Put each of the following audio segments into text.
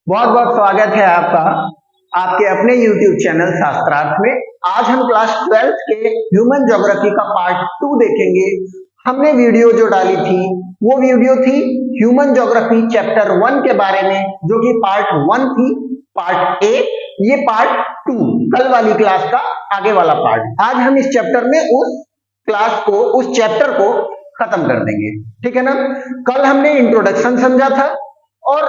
बहुत बहुत स्वागत है आपका आपके अपने YouTube चैनल शास्त्रार्थ में। आज हम क्लास 12th के ह्यूमन ज्योग्राफी का पार्ट 2 देखेंगे। हमने वीडियो जो डाली थी वो वीडियो थी ह्यूमन ज्योग्राफी चैप्टर 1 के बारे में, जो कि पार्ट 1 थी, पार्ट ए। ये पार्ट 2 कल वाली क्लास का आगे वाला पार्ट। आज हम इस चैप्टर में उस चैप्टर को खत्म कर देंगे, ठीक है ना। कल हमने इंट्रोडक्शन समझा था और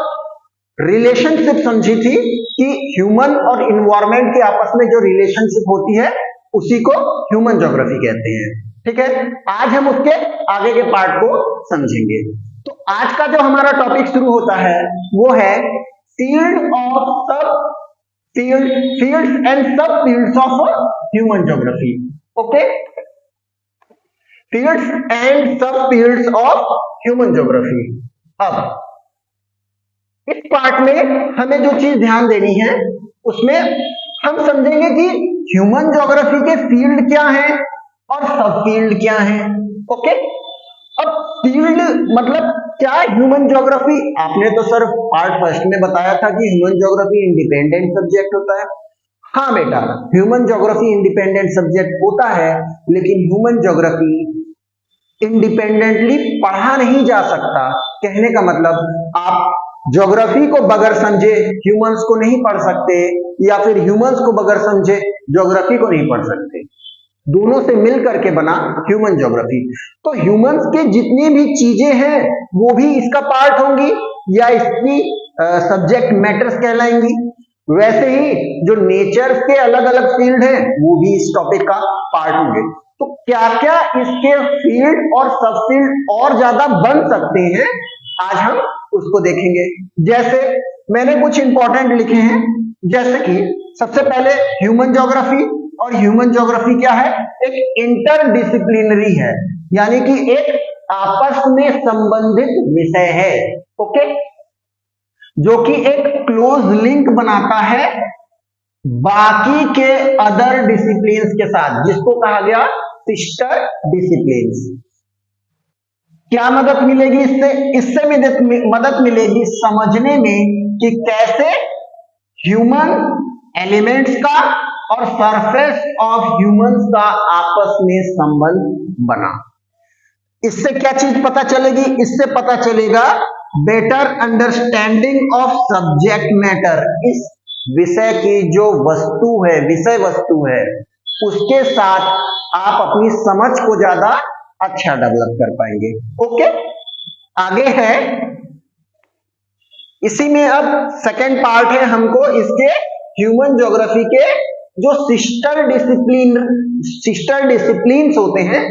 रिलेशनशिप समझी थी कि ह्यूमन और इन्वायरमेंट के आपस में जो रिलेशनशिप होती है उसी को ह्यूमन ज्योग्राफी कहते हैं, ठीक है। आज हम उसके आगे के पार्ट को समझेंगे। तो आज का जो हमारा टॉपिक शुरू होता है वो है फील्ड्स एंड सब fields of human geography. Okay, fields and सब फील्ड्स ऑफ ह्यूमन ज्योग्राफी। अब इस पार्ट में हमें जो चीज ध्यान देनी है उसमें हम समझेंगे कि ह्यूमन ज्योग्राफी के फील्ड क्या हैं और सब फील्ड क्या हैं। ओके, अब फील्ड मतलब क्या है ह्यूमन ज्योग्राफी? आपने तो सर पार्ट फर्स्ट में बताया था कि ह्यूमन ज्योग्राफी इंडिपेंडेंट सब्जेक्ट होता है। हाँ बेटा, ह्यूमन ज्योग्राफी इंडिपेंडेंट सब्जेक्ट होता है, लेकिन ह्यूमन ज्योग्राफी इंडिपेंडेंटली पढ़ा नहीं जा सकता। कहने का मतलब आप ज्योग्राफी को बगैर समझे ह्यूमंस को नहीं पढ़ सकते, या फिर ह्यूमंस को बगैर समझे ज्योग्राफी को नहीं पढ़ सकते। दोनों से मिलकर के बना ह्यूमन ज्योग्राफी। तो ह्यूमंस के जितनी भी चीजें हैं वो भी इसका पार्ट होंगी या इसकी सब्जेक्ट मैटर्स कहलाएंगी। वैसे ही जो नेचर के अलग अलग फील्ड हैं वो भी इस टॉपिक का पार्ट होंगे। तो क्या क्या इसके फील्ड और सब फील्ड और ज्यादा बन सकते हैं, आज हम उसको देखेंगे। जैसे मैंने कुछ इंपॉर्टेंट लिखे हैं, जैसे कि सबसे पहले ह्यूमन ज्योग्राफी। और ह्यूमन ज्योग्राफी क्या है? एक इंटरडिसिप्लिनरी है, यानी कि एक आपस में संबंधित विषय है। ओके, जो कि एक क्लोज लिंक बनाता है बाकी के अदर डिसिप्लिन्स के साथ, जिसको कहा गया सिस्टर डिसिप्लिन्स। क्या मदद मिलेगी इससे मदद मिलेगी समझने में कि कैसे ह्यूमन एलिमेंट्स का और सरफेस ऑफ ह्यूमंस का आपस में संबंध बना। इससे क्या चीज पता चलेगी? इससे पता चलेगा better understanding of subject matter. इस विषय की जो वस्तु है, विषय वस्तु है, उसके साथ आप अपनी समझ को ज्यादा अच्छा डेवलप कर पाएंगे। ओके, आगे है इसी में अब सेकंड पार्ट है हमको इसके ह्यूमन ज्योग्राफी के जो सिस्टर डिसिप्लिन्स होते हैं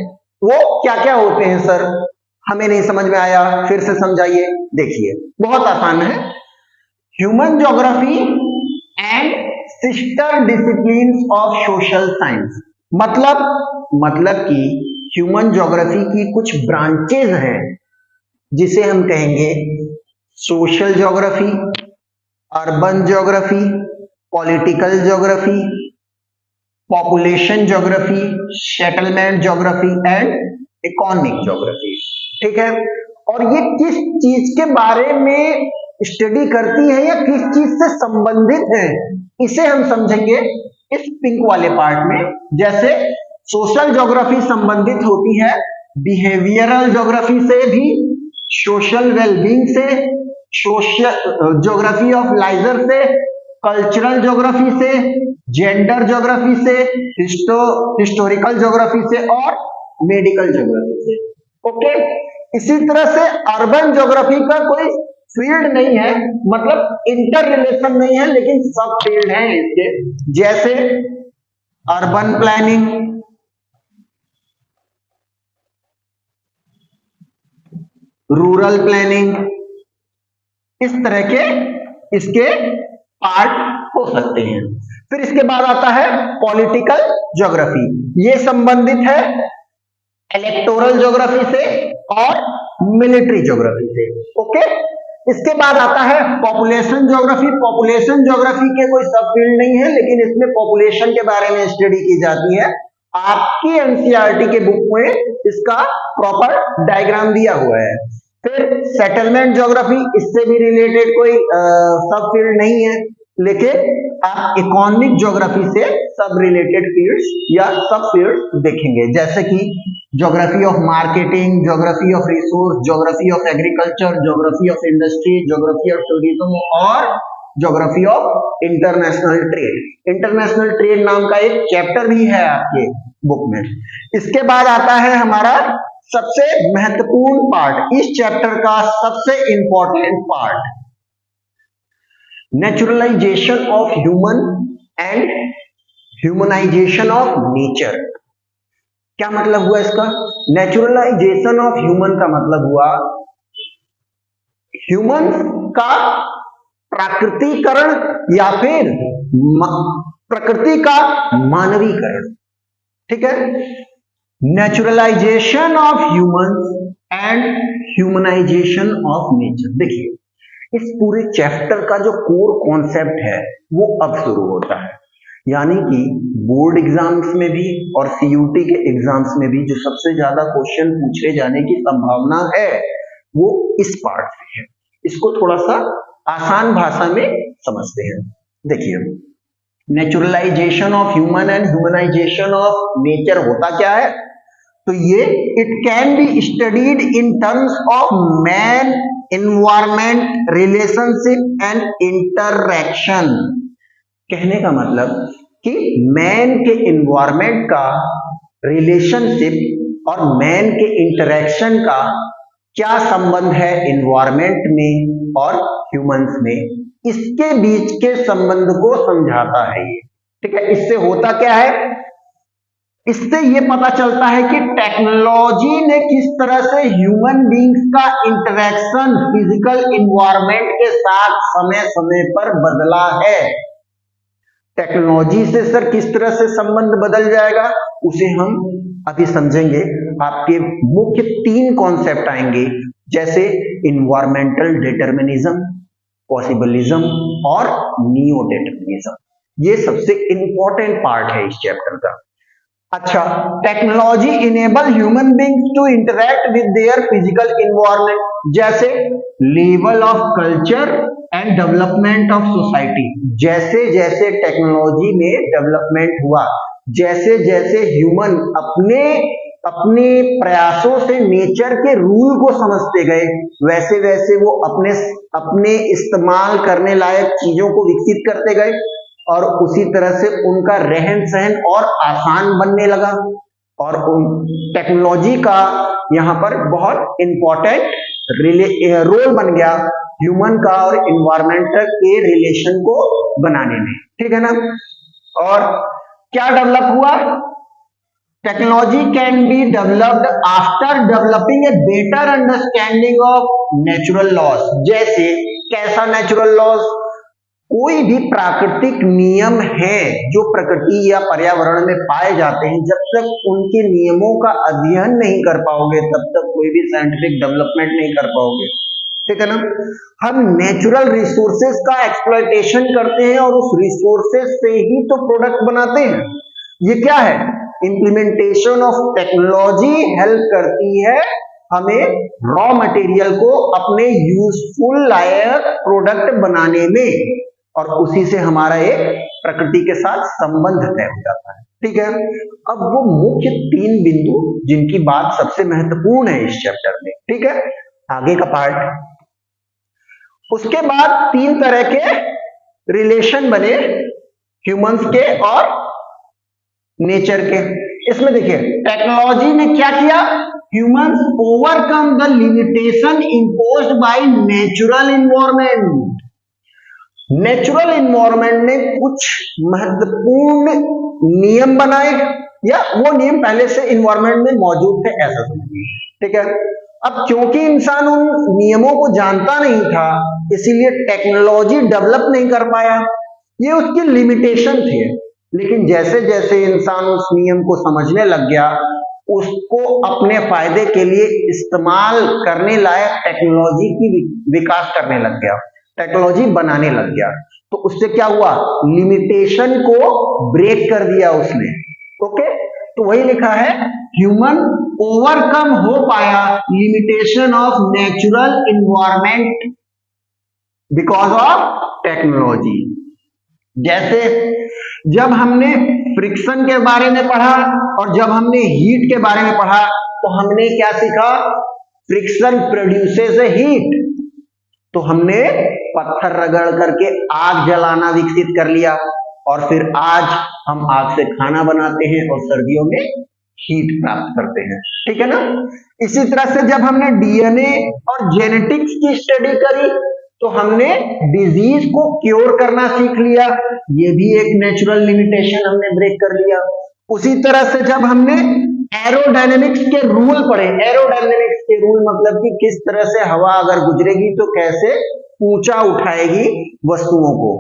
वो क्या क्या होते हैं। सर हमें नहीं समझ में आया, फिर से समझाइए। देखिए बहुत आसान है। Human geography and sister disciplines of social science, मतलब कि ह्यूमन ज्योग्राफी की कुछ ब्रांचेज हैं जिसे हम कहेंगे social geography, urban geography, political geography, population geography, settlement geography and economic geography, ठीक है। और ये किस चीज के बारे में स्टडी करती है या किस चीज से संबंधित है, इसे हम समझेंगे इस पिंक वाले पार्ट में। जैसे सोशल ज्योग्राफी संबंधित होती है बिहेवियरल ज्योग्राफी से भी, सोशल वेलबींग से, सोशल ज्योग्राफी ऑफ लाइजर से, कल्चरल ज्योग्राफी से, जेंडर ज्योग्राफी से, हिस्टोरिकल ज्योग्राफी से और मेडिकल ज्योग्राफी से। ओके, इसी तरह से अर्बन ज्योग्राफी का कोई फील्ड नहीं है, मतलब इंटर रिलेशन नहीं है, लेकिन सब फील्ड हैं इसके। जैसे अर्बन प्लानिंग, रूरल प्लानिंग, इस तरह के इसके पार्ट हो सकते हैं। फिर इसके बाद आता है पॉलिटिकल ज्योग्राफी। ये संबंधित है इलेक्टोरल ज्योग्राफी से और मिलिट्री ज्योग्राफी से। ओके, इसके बाद आता है पॉपुलेशन ज्योग्राफी। पॉपुलेशन ज्योग्राफी के कोई सब फील्ड नहीं है, लेकिन इसमें पॉपुलेशन के बारे में स्टडी की जाती है। आपकी एनसीईआरटी के बुक में इसका प्रॉपर डायग्राम दिया हुआ है। फिर सेटलमेंट ज्योग्राफी, इससे भी रिलेटेड कोई सब फील्ड नहीं है, लेकिन आप इकोनॉमिक ज्योग्राफी से सब रिलेटेड फील्ड्स या सब फील्ड्स देखेंगे, जैसे कि geography of marketing, geography of resource, geography of agriculture, geography of industry, geography of tourism और geography of international trade. International trade नाम का एक चैप्टर भी है आपके बुक में। इसके बाद आता है हमारा सबसे महत्वपूर्ण पार्ट, इस चैप्टर का सबसे important part, naturalisation of human and humanisation of nature. क्या मतलब हुआ इसका? नेचुरलाइजेशन ऑफ ह्यूमन का मतलब हुआ ह्यूमन का प्राकृतिकरण या फिर प्रकृति का मानवीकरण। ठीक है, naturalisation of humans and humanisation of nature. देखिए, इस पूरे चैप्टर का जो कोर कॉन्सेप्ट है वो अब शुरू होता है, यानी कि बोर्ड एग्जाम्स में भी और सीयूटी के एग्जाम्स में भी जो सबसे ज्यादा क्वेश्चन पूछे जाने की संभावना है वो इस पार्ट से है। इसको थोड़ा सा आसान भाषा में समझते हैं। देखिए, naturalisation of human and humanisation of nature होता क्या है? तो ये it can be studied in terms of man environment relationship and interaction. कहने का मतलब कि मैन के एनवायरमेंट का रिलेशनशिप और मैन के इंटरैक्शन का क्या संबंध है एनवायरमेंट में और ह्यूमंस में, इसके बीच के संबंध को समझाता है ये। ठीक है, इससे होता क्या है? इससे ये पता चलता है कि टेक्नोलॉजी ने किस तरह से ह्यूमन बींग्स का इंटरेक्शन फिजिकल एनवायरमेंट के साथ समय समय पर बदला है। टेक्नोलॉजी से सर किस तरह से संबंध बदल जाएगा उसे हम अभी समझेंगे। आपके मुख्य 3 कॉन्सेप्ट आएंगे, जैसे इन्वायरमेंटल डिटर्मिनिज्म, पॉसिबलिज्म और नियो डिटर्मिनिज्म। ये सबसे इंपॉर्टेंट पार्ट है इस चैप्टर का। अच्छा, technology enable human beings to interact with their physical environment, जैसे level of culture and development of society. जैसे जैसे टेक्नोलॉजी में डेवलपमेंट हुआ, जैसे जैसे ह्यूमन अपने प्रयासों से नेचर के रूल को समझते गए, वैसे वैसे वो अपने इस्तेमाल करने लायक चीजों को विकसित करते गए और उसी तरह से उनका रहन सहन और आसान बनने लगा। और उन टेक्नोलॉजी का यहाँ पर बहुत इंपॉर्टेंट रोल बन गया ह्यूमन का और एनवायरमेंट के रिलेशन को बनाने में। ठीक है ना? और क्या डेवलप हुआ? Technology can be developed after developing a better understanding of natural laws. जैसे कैसा नेचुरल लॉज? कोई भी प्राकृतिक नियम है जो प्रकृति या पर्यावरण में पाए जाते हैं, जब तक उनके नियमों का अध्ययन नहीं कर पाओगे तब तक कोई भी साइंटिफिक डेवलपमेंट नहीं कर पाओगे। ठीक है ना? हम नेचुरल रिसोर्सेज का एक्सप्लॉयटेशन करते हैं और उस रिसोर्सेज से ही तो प्रोडक्ट बनाते हैं। ये क्या है? इंप्लीमेंटेशन ऑफ टेक्नोलॉजी हेल्प करती है हमें रॉ मटेरियल को अपने यूजफुल लायक प्रोडक्ट बनाने में, और उसी से हमारा एक प्रकृति के साथ संबंध तय हो जाता है। ठीक है, अब वो मुख्य 3 बिंदु जिनकी बात सबसे महत्वपूर्ण है इस चैप्टर में। ठीक है, आगे का पार्ट। उसके बाद 3 तरह के रिलेशन बने ह्यूमंस के और नेचर के। इसमें देखिए, टेक्नोलॉजी ने क्या किया? Humans overcome the limitation imposed by natural environment. Natural environment ने कुछ महत्वपूर्ण नियम बनाए, या वो नियम पहले से एनवायरनमेंट में मौजूद थे ऐसा समझिए। ठीक है, अब क्योंकि इंसान उन नियमों को जानता नहीं था, इसीलिए टेक्नोलॉजी डेवलप नहीं कर पाया, ये उसकी लिमिटेशन थी। लेकिन जैसे जैसे इंसान उस नियम को समझने लग गया, उसको अपने फायदे के लिए इस्तेमाल करने लायक टेक्नोलॉजी की विकास करने लग गया, टेक्नोलॉजी बनाने लग गया। तो उससे क्या हुआ? लिमिटेशन को ब्रेक कर दिया उसने। ओके, तो वही लिखा है ह्यूमन ओवरकम हो पाया limitation of natural environment because of technology. जैसे जब हमने फ्रिक्शन के बारे में पढ़ा और जब हमने हीट के बारे में पढ़ा तो हमने क्या सीखा? फ्रिक्शन प्रोड्यूसेस ए हीट। तो हमने पत्थर रगड़ करके आग जलाना विकसित कर लिया और फिर आज हम आग से खाना बनाते हैं और सर्दियों में हीट प्राप्त करते हैं, ठीक है ना। इसी तरह से जब हमने डीएनए और जेनेटिक्स की स्टडी करी तो हमने डिजीज को क्योर करना सीख लिया, ये भी एक नेचुरल लिमिटेशन हमने ब्रेक कर लिया। उसी तरह से जब हमने एरोडायनेमिक्स के रूल पढ़े, एरोडायनेमिक्स के रूल मतलब कि किस तरह से हवा अगर गुजरेगी तो कैसे ऊंचा उठाएगी वस्तुओं को,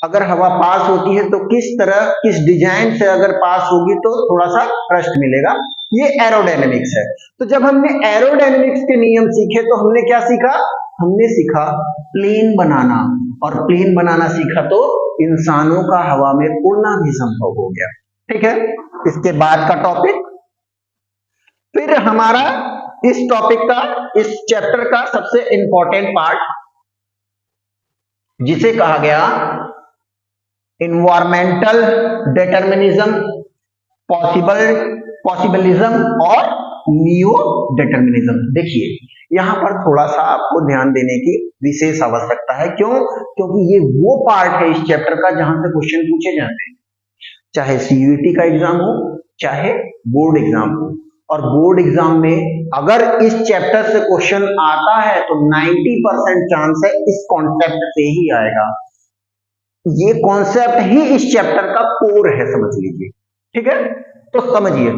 अगर हवा पास होती है तो किस तरह किस डिजाइन से अगर पास होगी तो थोड़ा सा थ्रस्ट मिलेगा, ये एरोडायनेमिक्स है। तो जब हमने एरोडायनेमिक्स के नियम सीखे तो हमने क्या सीखा? हमने सीखा प्लेन बनाना, और प्लेन बनाना सीखा तो इंसानों का हवा में उड़ना भी संभव हो गया, ठीक है। इसके बाद का टॉपिक फिर हमारा इस टॉपिक का, इस चैप्टर का सबसे इंपॉर्टेंट पार्ट जिसे कहा गया इन्वायरमेंटल डिटर्मिनिज्म, पॉसिबलिज्म और नियो डिटर्मिनिज्म। देखिए यहां पर थोड़ा सा आपको ध्यान देने की विशेष आवश्यकता है। क्यों? क्योंकि ये वो पार्ट है इस चैप्टर का जहां से क्वेश्चन पूछे जाते हैं, चाहे सीयूईटी का एग्जाम हो चाहे बोर्ड एग्जाम हो। और बोर्ड एग्जाम में अगर इस चैप्टर से क्वेश्चन आता है तो 90% चांस है इस कॉन्सेप्ट से ही आएगा। ये कॉन्सेप्ट ही इस चैप्टर का कोर है, समझ लीजिए, ठीक है। तो समझिए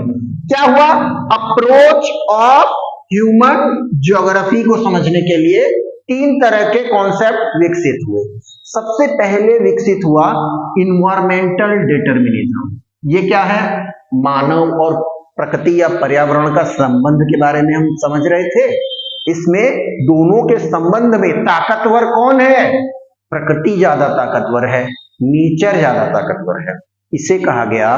क्या हुआ। अप्रोच ऑफ ह्यूमन ज्योग्राफी को समझने के लिए 3 तरह के कॉन्सेप्ट विकसित हुए। सबसे पहले विकसित हुआ इन्वायरमेंटल डिटर्मिनिज्म। ये क्या है? मानव और प्रकृति या पर्यावरण का संबंध के बारे में हम समझ रहे थे। इसमें दोनों के संबंध में ताकतवर कौन है? प्रकृति ज्यादा ताकतवर है, नेचर ज्यादा ताकतवर है। इसे कहा गया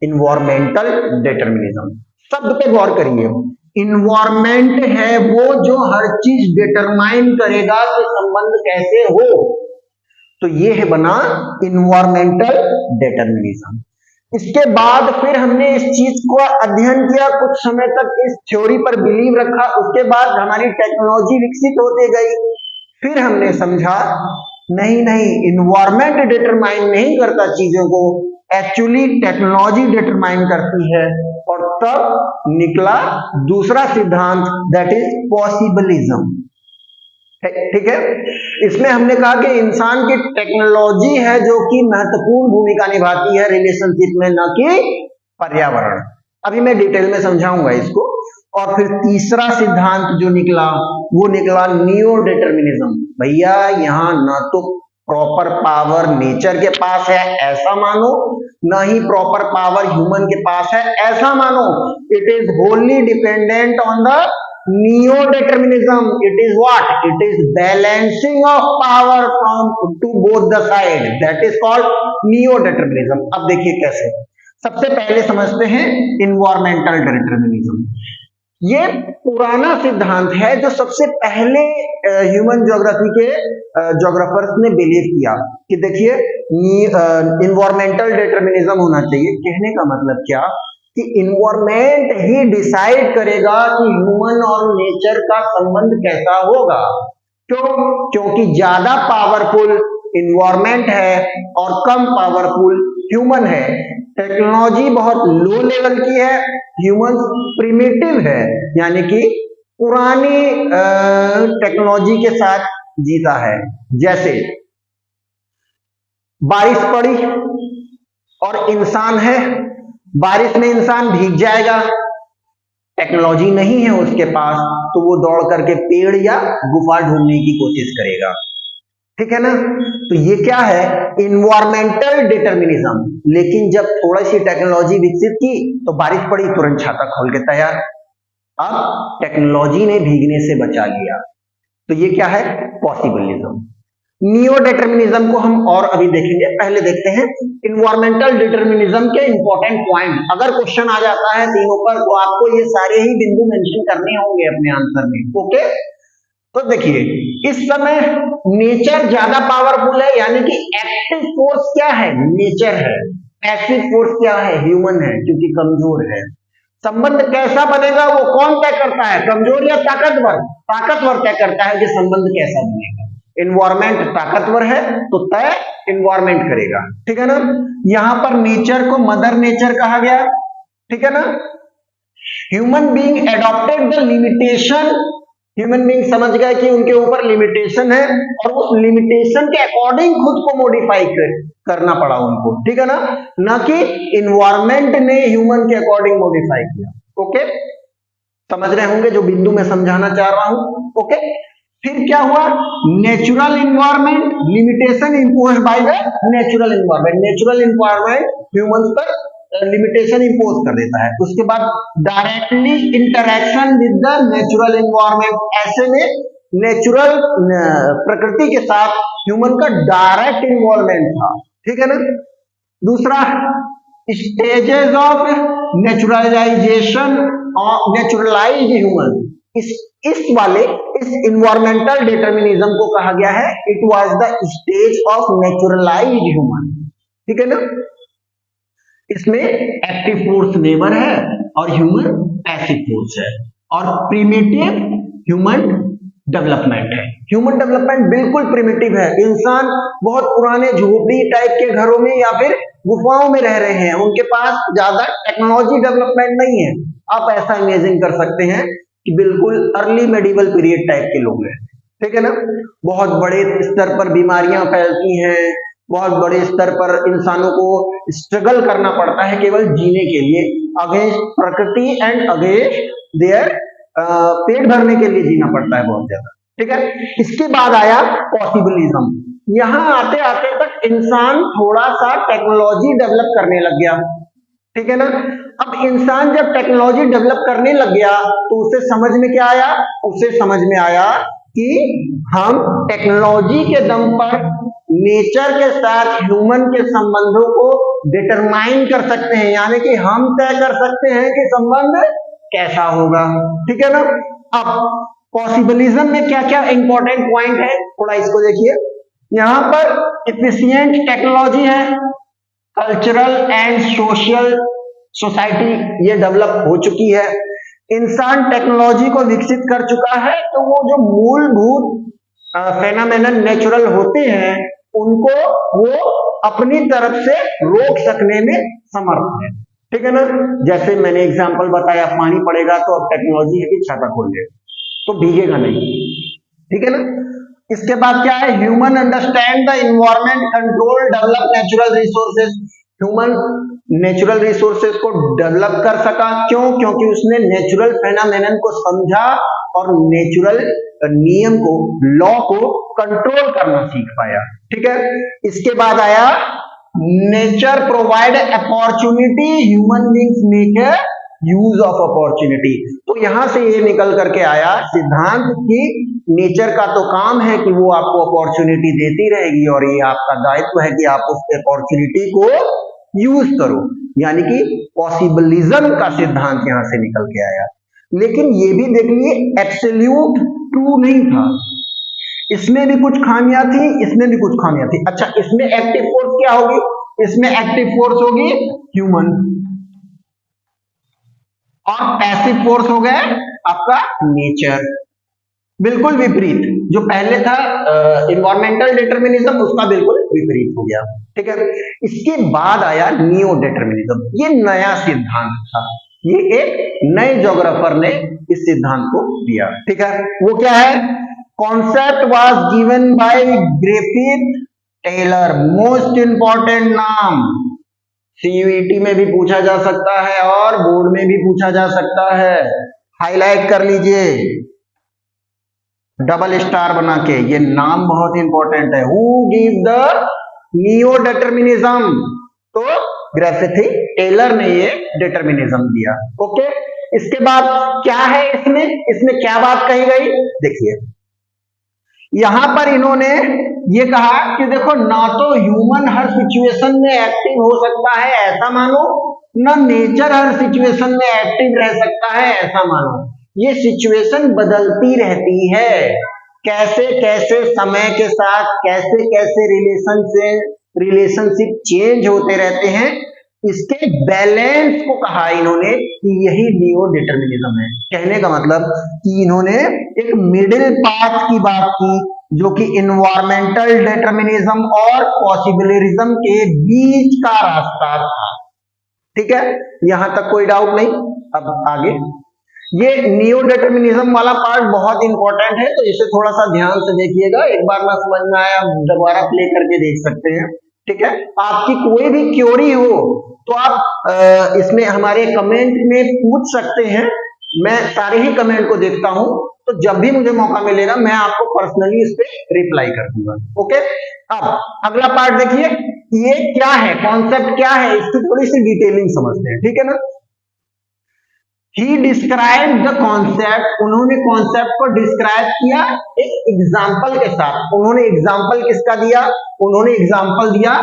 इन्वायरमेंटल डिटर्मिनिज्म। शब्द पे गौर करिए, इन्वायरमेंट है वो जो हर चीज डिटरमाइन करेगा कि संबंध कैसे हो, तो ये है बना इन्वायरमेंटल डिटर्मिनिज्म। इसके बाद फिर हमने इस चीज को अध्ययन किया, कुछ समय तक इस थ्योरी पर बिलीव रखा। उसके बाद हमारी टेक्नोलॉजी विकसित होती गई, फिर हमने समझा नहीं नहीं इन्वायरमेंट डिटरमाइन नहीं करता चीजों को, एक्चुअली टेक्नोलॉजी डिटरमाइन करती है। और तब निकला दूसरा सिद्धांत, दैट इज पॉसिबलिज्म, ठीक है। इसमें हमने कहा कि इंसान की टेक्नोलॉजी है जो कि महत्वपूर्ण भूमिका निभाती है रिलेशनशिप में, न कि पर्यावरण। अभी मैं डिटेल में समझाऊंगा इसको। और फिर तीसरा सिद्धांत जो निकला वो निकला नियो डिटर्मिनिज्म। भैया यहाँ ना तो प्रॉपर पावर नेचर के पास है ऐसा मानो, ना ही प्रॉपर पावर ह्यूमन के पास है ऐसा मानो। It is wholly dependent on the neo determinism. It is what? It is balancing of power from to both the side, that is called neo determinism. अब देखिए कैसे। सबसे पहले समझते हैं इन्वायरमेंटल डिटर्मिनिज्म। ये पुराना सिद्धांत है जो सबसे पहले ह्यूमन ज्योग्राफी के ज्योग्राफर्स ने बिलीव किया कि देखिए इन्वायरमेंटल डिटर्मिनिज्म होना चाहिए। कहने का मतलब क्या कि इन्वायरमेंट ही डिसाइड करेगा कि ह्यूमन और नेचर का संबंध कैसा होगा। क्यों? क्योंकि ज्यादा पावरफुल इन्वायरमेंट है और कम पावरफुल ह्यूमन है। टेक्नोलॉजी बहुत लो लेवल की है, ह्यूमन प्रिमिटिव है, यानी कि पुरानी टेक्नोलॉजी के साथ जीता है। जैसे बारिश पड़ी और इंसान है, बारिश में इंसान भीग जाएगा, टेक्नोलॉजी नहीं है उसके पास तो वो दौड़ करके पेड़ या गुफा ढूंढने की कोशिश करेगा, ठीक है ना। तो ये क्या है? Environmental determinism. लेकिन जब थोड़ी सी टेक्नोलॉजी विकसित की तो बारिश पड़ी, तुरंत छाता खोल के तैयार। अब टेक्नोलॉजी ने भीगने से बचा लिया, तो ये क्या है? पॉसिबलिज्म। नियो डिटर्मिनिज्म को हम और अभी देखेंगे, पहले देखते हैं इन्वायरमेंटल डिटर्मिनिज्म के इंपॉर्टेंट पॉइंट। अगर क्वेश्चन आ जाता है तीनों पर तो आपको ये सारे ही बिंदु मेंशन करने होंगे अपने आंसर में। ओके, तो देखिए इस समय नेचर ज्यादा पावरफुल है, यानी कि एक्टिव फोर्स क्या है, नेचर है। पैसिव फोर्स क्या है, ह्यूमन है, क्योंकि कमजोर है। संबंध कैसा बनेगा वो कौन तय करता है, कमजोर या ताकतवर? ताकतवर तय करता है कि संबंध कैसा बनेगा। इन्वायरमेंट ताकतवर है तो तय इन्वायरमेंट करेगा, ठीक है ना। यहां पर नेचर को मदर नेचर कहा गया, ठीक है ना। Human being adopted the limitation, human being समझ गए कि उनके ऊपर लिमिटेशन है और उस लिमिटेशन के अकॉर्डिंग खुद को मॉडिफाई करना पड़ा उनको, ठीक है ना कि इन्वायरमेंट ने ह्यूमन के अकॉर्डिंग मॉडिफाई किया। ओके, समझ रहे होंगे जो बिंदु मैं समझाना चाह रहा हूं। ओके, फिर क्या हुआ, natural environment, limitation imposed by the natural environment. Natural environment humans पर लिमिटेशन इंपोज कर देता है। उसके बाद directly interaction with the natural environment, ऐसे में नेचुरल प्रकृति के साथ ह्यूमन का डायरेक्ट इन्वॉल्वमेंट था, ठीक है ना। दूसरा स्टेजेस ऑफ नेचुरलाइजेशन और नेचुरलाइज्ड ह्यूमन, इस इन्वायरमेंटल डिटर्मिनिज्म को कहा गया है it was the stage of naturalised human, ठीक है ना। इसमें एक्टिव फोर्स नेवर है और ह्यूमन पैसिव फोर्स है, और प्रिमिटिव ह्यूमन डेवलपमेंट है। ह्यूमन डेवलपमेंट बिल्कुल प्रिमिटिव है। इंसान बहुत पुराने झोपड़ी टाइप के घरों में या फिर गुफाओं में रह रहे हैं, उनके पास ज्यादा टेक्नोलॉजी डेवलपमेंट नहीं है। आप ऐसा इमेजिन कर सकते हैं कि बिल्कुल अर्ली मेडिवल पीरियड टाइप के लोग हैं, ठीक है ना। बहुत बड़े स्तर पर बीमारियां फैलती हैं, बहुत बड़े स्तर पर इंसानों को स्ट्रगल करना पड़ता है केवल जीने के लिए, अगेंस्ट प्रकृति एंड अगेंस्ट देयर पेट भरने के लिए जीना पड़ता है बहुत ज्यादा, ठीक है। इसके बाद आया पॉसिबलिज्म। यहां आते आते तक इंसान थोड़ा सा टेक्नोलॉजी डेवलप करने लग गया, ठीक है ना। अब इंसान जब टेक्नोलॉजी डेवलप करने लग गया तो उसे समझ में क्या आया, उसे समझ में आया कि हम टेक्नोलॉजी के दम पर नेचर के साथ ह्यूमन के संबंधों को डिटरमाइन कर सकते हैं, यानी कि हम तय कर सकते हैं कि संबंध कैसा होगा, ठीक है ना। अब पॉसिबलिज्म में क्या क्या इंपॉर्टेंट पॉइंट है, थोड़ा इसको देखिए। यहां पर एफिशिएंट टेक्नोलॉजी है, कल्चरल एंड सोशल सोसाइटी ये डेवलप हो चुकी है, इंसान टेक्नोलॉजी को विकसित कर चुका है, तो वो जो मूलभूत फेनोमेनन नेचुरल होते हैं उनको वो अपनी तरफ से रोक सकने में समर्थ है, ठीक है ना। जैसे मैंने एग्जांपल बताया, पानी पड़ेगा तो अब टेक्नोलॉजी है कि छाता खोल ले तो भीगेगा नहीं, ठीक है ना। इसके बाद क्या है, human understand the environment, control, develop natural resources. Human natural resources को डेवलप कर सका, क्यों? क्योंकि उसने नेचुरल फेनोमेनन को समझा और नेचुरल नियम को, लॉ को कंट्रोल करना सीख पाया, ठीक है। इसके बाद आया nature provide opportunity, human beings make a use of opportunity. तो यहां से ये निकल करके आया सिद्धांत कि नेचर का तो काम है कि वो आपको अपॉर्चुनिटी देती रहेगी और ये आपका दायित्व है कि आप उस अपॉर्चुनिटी को यूज करो, यानी कि पॉसिबलिज्म का सिद्धांत यहां से निकल के आया। लेकिन ये भी देख लिए एब्सोल्यूट ट्रू नहीं था, इसमें भी कुछ खामियां थी, इसमें भी कुछ खामियां थी। अच्छा, इसमें एक्टिव फोर्स क्या होगी, इसमें एक्टिव फोर्स होगी ह्यूमन, और पैसिव फोर्स हो गया आपका नेचर। बिल्कुल विपरीत, जो पहले था इन्वायरमेंटल डिटर्मिनिज्म उसका बिल्कुल विपरीत हो गया, ठीक है। इसके बाद आया नियो डिटर्मिनिज्म, ये नया सिद्धांत था, ये एक नए ज्योग्राफर ने इस सिद्धांत को दिया, ठीक है। वो क्या है, concept was given by Griffith Taylor, most important नाम, सीयूईटी में भी पूछा जा सकता है और बोर्ड में भी पूछा जा सकता है, हाईलाइट कर लीजिए डबल स्टार बना के, ये नाम बहुत इंपॉर्टेंट है। Who give the neo determinism, तो ग्रिफिथ टेलर ने ये डिटर्मिनिज्म दिया, ओके। इसके बाद क्या है इसमें क्या बात कही गई, देखिए यहां पर इन्होंने ये कहा कि देखो ना तो ह्यूमन हर सिचुएशन में एक्टिव हो सकता है ऐसा मानो, ना नेचर हर सिचुएशन में एक्टिव रह सकता है ऐसा मानो। ये सिचुएशन बदलती रहती है, कैसे कैसे समय के साथ कैसे कैसे रिलेशनशिप चेंज होते रहते हैं। इसके बैलेंस को कहा इन्होंने कि यही नियो डिटर्मिनिज्म है। कहने का मतलब कि इन्होंने एक मिडिल पाथ की बात की जो कि इन्वायरमेंटल डिटर्मिनिज्म और पॉसिबिलिज्म के बीच का रास्ता था। ठीक है, यहां तक कोई डाउट नहीं। अब आगे, ये नियो डिटर्मिनिज्म वाला पार्ट बहुत इंपॉर्टेंट है, तो इसे थोड़ा सा ध्यान से देखिएगा। एक बार ना समझ में आया दोबारा प्ले करके देख सकते हैं। ठीक है, आपकी कोई भी क्वेरी हो तो आप इसमें हमारे कमेंट में पूछ सकते हैं। मैं सारे ही कमेंट को देखता हूं, तो जब भी मुझे मौका मिलेगा मैं आपको पर्सनली इस पे रिप्लाई कर दूंगा। ओके, अब अगला पार्ट देखिए, ये क्या है, कॉन्सेप्ट क्या है, इसकी थोड़ी सी डिटेलिंग समझते हैं। ठीक है ना। ही डिस्क्राइब द कॉन्सेप्ट, उन्होंने कॉन्सेप्ट को डिस्क्राइब किया एक एग्जाम्पल के साथ। उन्होंने एग्जाम्पल किसका दिया, उन्होंने एग्जाम्पल दिया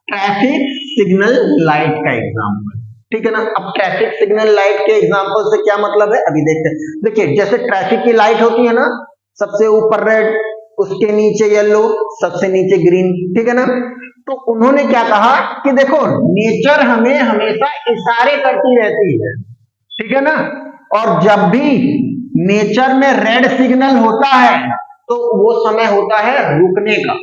ट्रैफिक सिग्नल लाइट का एग्जाम्पल। ठीक है ना। अब ट्रैफिक सिग्नल लाइट के एग्जाम्पल से क्या मतलब है अभी देखते हैं। देखिए, जैसे ट्रैफिक की लाइट होती है ना, सबसे ऊपर रेड, उसके नीचे येलो, सबसे नीचे ग्रीन। ठीक है ना। तो उन्होंने क्या कहा कि देखो नेचर हमें हमेशा इशारे करती रहती है। ठीक है ना। और जब भी नेचर में रेड सिग्नल होता है तो वो समय होता है रुकने का।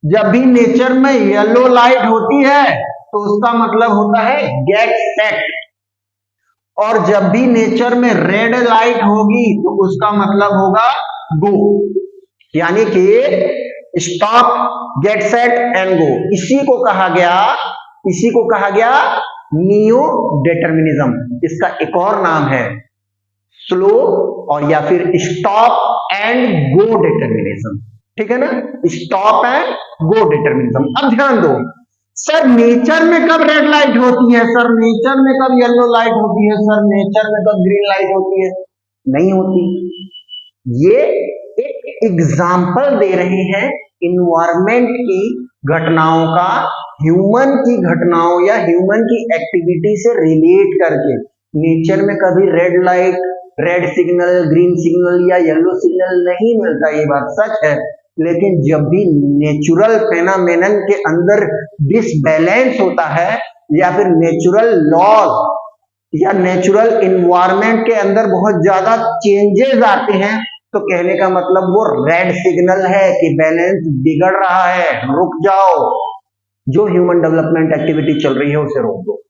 जब भी नेचर में येलो लाइट होती है तो उसका मतलब होता है गेट सेट। और जब भी नेचर में रेड लाइट होगी तो उसका मतलब होगा गो, यानी कि stop, get set and go. इसी को कहा गया नियो डिटर्मिनिज्म। इसका एक और नाम है स्लो और या फिर स्टॉप एंड गो डिटर्मिनिज्म। ठीक है ना, स्टॉप एंड गो डिटर्मिनिज्म। अब ध्यान दो, सर नेचर में कब रेड लाइट होती है, सर नेचर में कब येलो लाइट होती है, सर नेचर में कब ग्रीन लाइट होती है, नहीं होती। ये एक एग्जाम्पल दे रहे हैं इन्वायरमेंट की घटनाओं का, ह्यूमन की घटनाओं या ह्यूमन की एक्टिविटी से रिलेट करके। नेचर में कभी red light, red signal, green signal या येलो सिग्नल नहीं मिलता, ये बात सच है। लेकिन जब भी नेचुरल फेनोमेनन के अंदर डिसबैलेंस होता है या फिर नेचुरल लॉज या नेचुरल इन्वायरमेंट के अंदर बहुत ज्यादा चेंजेस आते हैं, तो कहने का मतलब वो रेड सिग्नल है कि बैलेंस बिगड़ रहा है, रुक जाओ, जो ह्यूमन डेवलपमेंट एक्टिविटी चल रही है उसे रोक दो।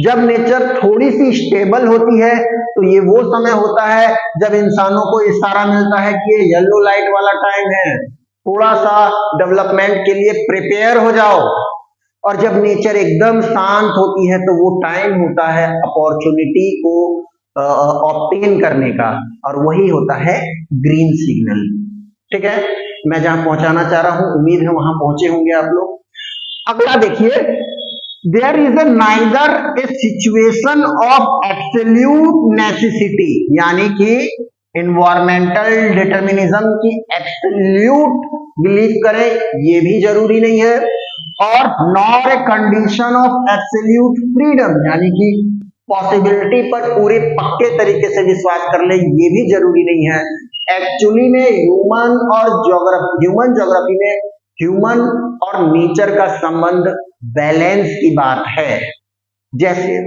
जब नेचर थोड़ी सी स्टेबल होती है तो ये वो समय होता है जब इंसानों को इशारा मिलता है कि ये येलो लाइट वाला टाइम है, थोड़ा सा डेवलपमेंट के लिए प्रिपेयर हो जाओ। और जब नेचर एकदम शांत होती है तो वो टाइम होता है अपॉर्चुनिटी को ऑब्टेन करने का, और वही होता है ग्रीन सिग्नल। ठीक है, मैं जहां पहुंचाना चाह रहा हूं उम्मीद है वहां पहुंचे होंगे आप लोग। अगला देखिए, there is a neither a situation of absolute necessity, यानी कि इन्वायरमेंटल डिटर्मिनिज्म की एब्सोल्यूट बिलीव करें ये भी जरूरी नहीं है, और nor a condition of absolute freedom, यानी कि पॉसिबिलिटी पर पूरे पक्के तरीके से विश्वास कर ले ये भी जरूरी नहीं है। एक्चुअली में ह्यूमन ज्योग्राफी में ह्यूमन और नेचर का संबंध बैलेंस की बात है। जैसे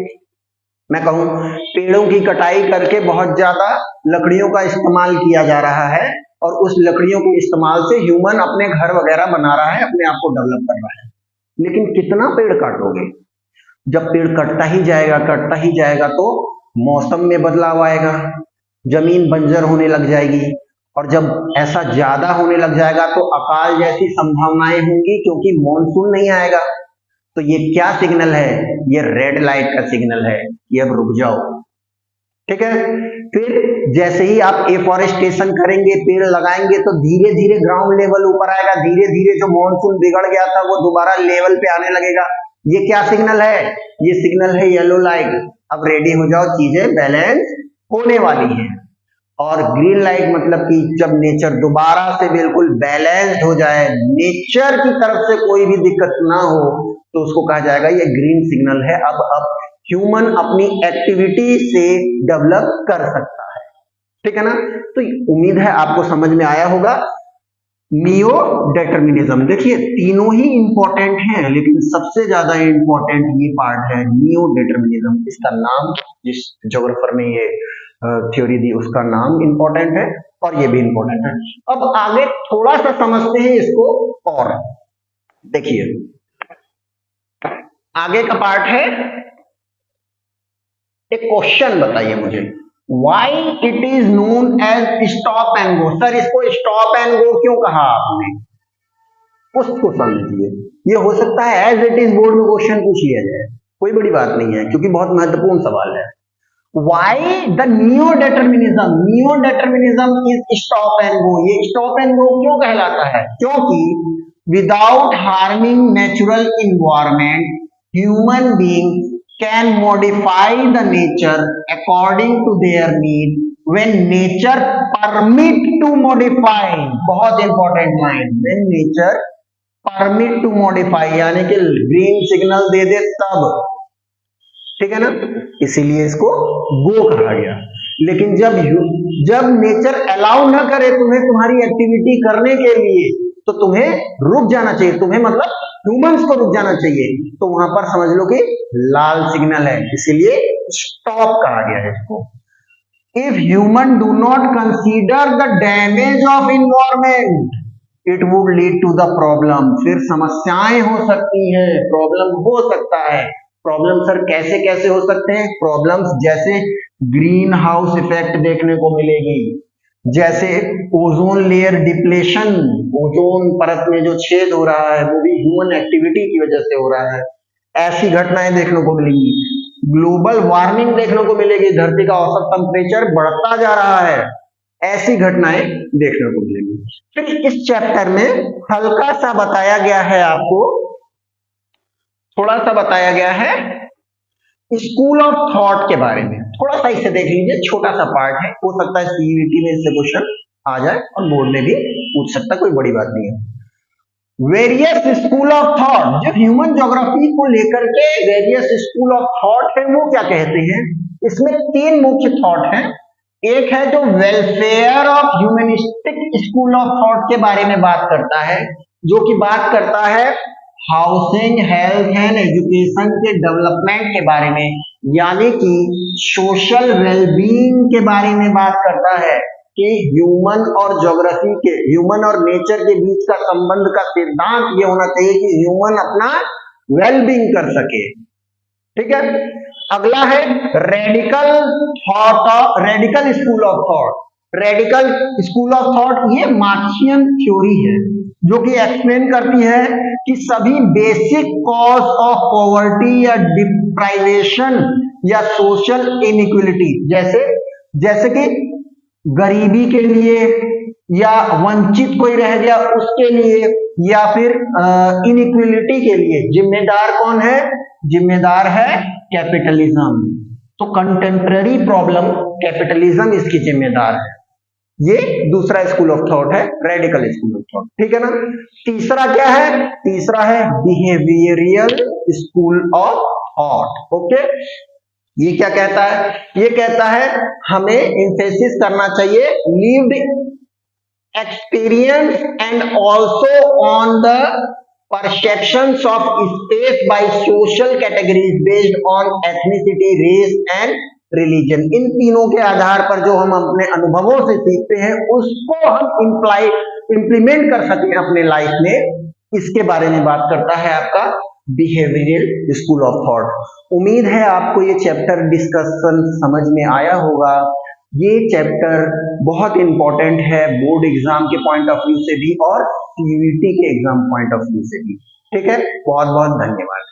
मैं कहूं पेड़ों की कटाई करके बहुत ज्यादा लकड़ियों का इस्तेमाल किया जा रहा है, और उस लकड़ियों के इस्तेमाल से ह्यूमन अपने घर वगैरह बना रहा है, अपने आप को डेवलप कर रहा है। लेकिन कितना पेड़ काटोगे? जब पेड़ कटता ही जाएगा तो मौसम में बदलाव आएगा, जमीन बंजर होने लग जाएगी, और जब ऐसा ज्यादा होने लग जाएगा तो अकाल जैसी संभावनाएं होंगी, क्योंकि मॉनसून नहीं आएगा। तो ये क्या सिग्नल है? ये रेड लाइट का सिग्नल है कि अब रुक जाओ। ठीक है, फिर जैसे ही आप एफॉरेस्टेशन करेंगे, पेड़ लगाएंगे, तो धीरे धीरे ग्राउंड लेवल ऊपर आएगा, धीरे धीरे जो मॉनसून बिगड़ गया था वो दोबारा लेवल पे आने लगेगा। ये क्या सिग्नल है? ये सिग्नल है येलो लाइट। अब रेडी हो जाओ, चीजें बैलेंस होने वाली है। और ग्रीन लाइट मतलब कि जब नेचर दोबारा से बिल्कुल बैलेंस्ड हो जाए, नेचर की तरफ से कोई भी दिक्कत ना हो, तो उसको कहा जाएगा ये ग्रीन सिग्नल है। अब ह्यूमन अपनी एक्टिविटी से डेवलप कर सकता है, ठीक है ना। तो उम्मीद है आपको समझ में आया होगा। नियो डिटर्मिनिज्म, देखिए तीनों ही इंपॉर्टेंट हैं, लेकिन सबसे ज्यादा इंपॉर्टेंट ये पार्ट है नियो डिटर्मिनिज्म। इसका नाम जिस ज्योग्राफर ने ये थ्योरी दी उसका नाम इंपॉर्टेंट है और ये भी इंपॉर्टेंट है। अब आगे थोड़ा सा समझते हैं इसको और देखिए आगे का पार्ट है, एक क्वेश्चन बताइए मुझे, why it is known as stop and go. Sir इसको स्टॉप एंड गो क्यों कहा आपने, उसको समझिए। ये हो सकता है एज इट इज बोर्ड में क्वेश्चन पूछ लिया जाए, कोई बड़ी बात नहीं है क्योंकि बहुत महत्वपूर्ण सवाल है। Why the neo determinism is stop and गो। ये स्टॉप एंड गो क्यों कहलाता है, क्योंकि without harming natural environment human being can modify the nature according to their need when nature permit to modify। बहुत important line, when nature permit to modify, यानी कि green signal दे दे तब, ठीक है ना, इसीलिए इसको गो कहा गया। लेकिन जब नेचर अलाउ ना करे तुम्हें तुम्हारी एक्टिविटी करने के लिए, तो तुम्हें रुक जाना चाहिए, तुम्हें मतलब ह्यूमंस को रुक जाना चाहिए, तो वहां पर समझ लो कि लाल सिग्नल है, इसीलिए स्टॉप कहा गया है इसको। If human do not consider the damage of environment it would lead to the problem. फिर समस्याएं हो सकती हैं, प्रॉब्लम हो सकता है। प्रॉब्लम सर कैसे कैसे हो सकते हैं, प्रॉब्लम्स जैसे ग्रीन हाउस इफेक्ट देखने को मिलेगी, जैसे ओजोन लेयर डिप्लेशन, ओजोन परत में जो छेद हो रहा है वो भी ह्यूमन एक्टिविटी की वजह से हो रहा है, ऐसी घटनाएं देखने को मिलेंगी। ग्लोबल वार्मिंग देखने को मिलेगी, धरती का औसत टेम्परेचर बढ़ता जा रहा है, ऐसी घटनाएं देखने को मिलेंगी। फिर इस चैप्टर में हल्का सा बताया गया है, आपको थोड़ा सा बताया गया है स्कूल ऑफ थॉट के बारे में, थोड़ा सा इसे देख लीजिए, छोटा सा पार्ट है, हो सकता है सीईटी में इससे क्वेश्चन आ जाए और बोर्ड में भी पूछ सकता, कोई बड़ी बात नहीं है। वेरियस स्कूल ऑफ थॉट, जो ह्यूमन ज्योग्राफी को लेकर के वेरियस स्कूल ऑफ थॉट है वो क्या कहते हैं, इसमें तीन मुख्य थॉट हैं। एक है जो welfare of humanistic school of thought के बारे में बात करता है, जो कि बात करता है हाउसिंग, हेल्थ एंड एजुकेशन के डेवलपमेंट के बारे में, यानी कि सोशल वेलबींग के बारे में बात करता है कि ह्यूमन और ज्योग्राफी के, ह्यूमन और नेचर के बीच का संबंध का सिद्धांत ये होना चाहिए कि ह्यूमन अपना वेलबींग कर सके, ठीक है। अगला है radical thought, radical school of thought. Radical school of thought ये मार्क्सियन थ्योरी है, जो कि एक्सप्लेन करती है कि सभी बेसिक कॉज ऑफ पॉवर्टी या डिप्राइवेशन या सोशल इनइक्वलिटी, जैसे कि गरीबी के लिए या वंचित कोई रह गया उसके लिए, या फिर इनइक्वलिटी के लिए जिम्मेदार कौन है, जिम्मेदार है कैपिटलिज्म। तो कंटेम्पररी प्रॉब्लम कैपिटलिज्म इसकी जिम्मेदार है। ये दूसरा स्कूल ऑफ थॉट है, रेडिकल स्कूल ऑफ थॉट, ठीक है ना। तीसरा क्या है, तीसरा है behavioural school of thought. Okay, ये क्या कहता है, ये कहता है हमें एम्फेसिस करना चाहिए lived experience and also on the perceptions of space by social categories based on ethnicity, race and religion. इन तीनों के आधार पर जो हम अपने अनुभवों से सीखते हैं उसको हम इंप्लीमेंट कर सकें अपने लाइफ में, इसके बारे में बात करता है आपका बिहेवियरल स्कूल ऑफ थॉट। उम्मीद है आपको ये चैप्टर डिस्कशन समझ में आया होगा। ये चैप्टर बहुत इंपॉर्टेंट है बोर्ड एग्जाम के पॉइंट ऑफ व्यू से भी और सीयूईटी के एग्जाम पॉइंट ऑफ व्यू से भी, ठीक है। बहुत बहुत धन्यवाद।